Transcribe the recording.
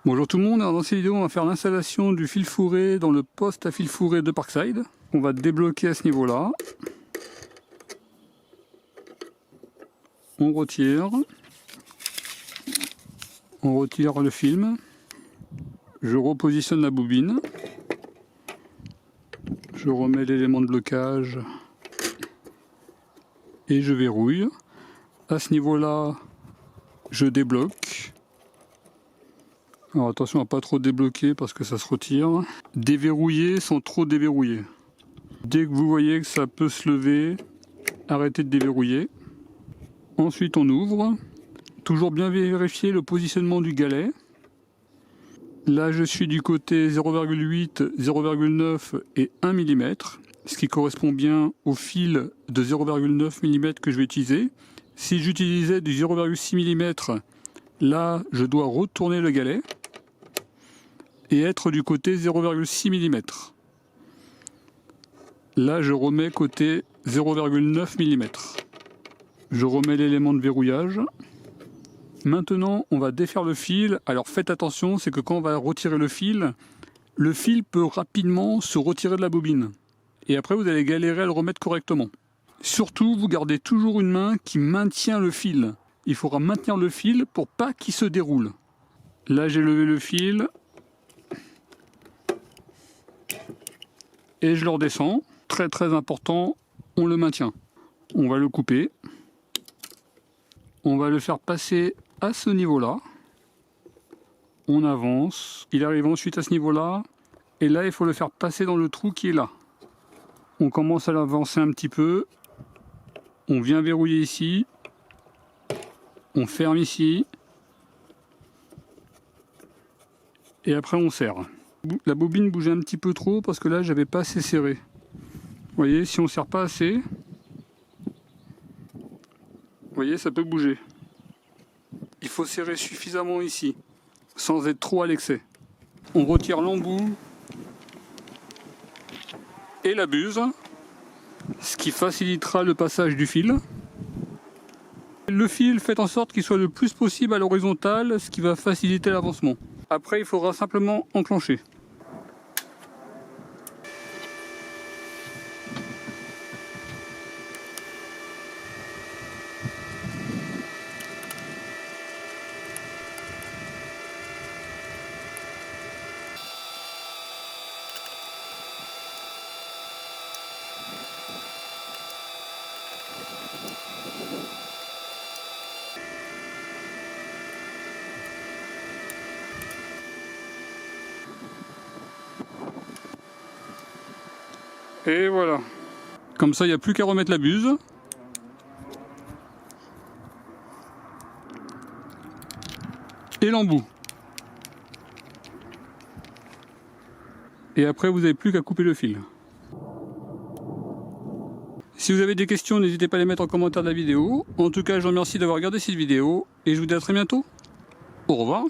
Bonjour tout le monde, alors dans cette vidéo on va faire l'installation du fil fourré dans le poste à fil fourré de Parkside. On va débloquer à ce niveau là. On retire le film. Je repositionne la bobine. Je remets l'élément de blocage et je verrouille. À ce niveau là, je débloque. Alors attention à pas trop débloquer parce que ça se retire. Déverrouiller sans trop déverrouiller. Dès que vous voyez que ça peut se lever, arrêtez de déverrouiller. Ensuite on ouvre. Toujours bien vérifier le positionnement du galet. Là je suis du côté 0,8, 0,9 et 1 mm. Ce qui correspond bien au fil de 0,9 mm que je vais utiliser. Si j'utilisais du 0,6 mm, là je dois retourner le galet et être du côté 0,6 mm. Là je remets côté 0,9 mm. Je remets l'élément de verrouillage. Maintenant on va défaire le fil. Alors faites attention, c'est que quand on va retirer le fil peut rapidement se retirer de la bobine. Et après vous allez galérer à le remettre correctement. Surtout vous gardez toujours une main qui maintient le fil. Il faudra maintenir le fil pour pas qu'il se déroule. Là j'ai levé le fil. Et je le redescends. Très très important, on le maintient. On va le couper. On va le faire passer à ce niveau-là. On avance. Il arrive ensuite à ce niveau-là. Et là, il faut le faire passer dans le trou qui est là. On commence à l'avancer un petit peu. On vient verrouiller ici. On ferme ici. Et après, on serre. La bobine bougeait un petit peu trop parce que là, j'avais pas assez serré. Vous voyez, si on ne serre pas assez, vous voyez, ça peut bouger. Il faut serrer suffisamment ici, sans être trop à l'excès. On retire l'embout et la buse, ce qui facilitera le passage du fil. Le fil, faites en sorte qu'il soit le plus possible à l'horizontale, ce qui va faciliter l'avancement. Après, il faudra simplement enclencher. Et voilà. Comme ça, il n'y a plus qu'à remettre la buse. Et l'embout. Et après, vous n'avez plus qu'à couper le fil. Si vous avez des questions, n'hésitez pas à les mettre en commentaire de la vidéo. En tout cas, je vous remercie d'avoir regardé cette vidéo. Et je vous dis à très bientôt. Au revoir.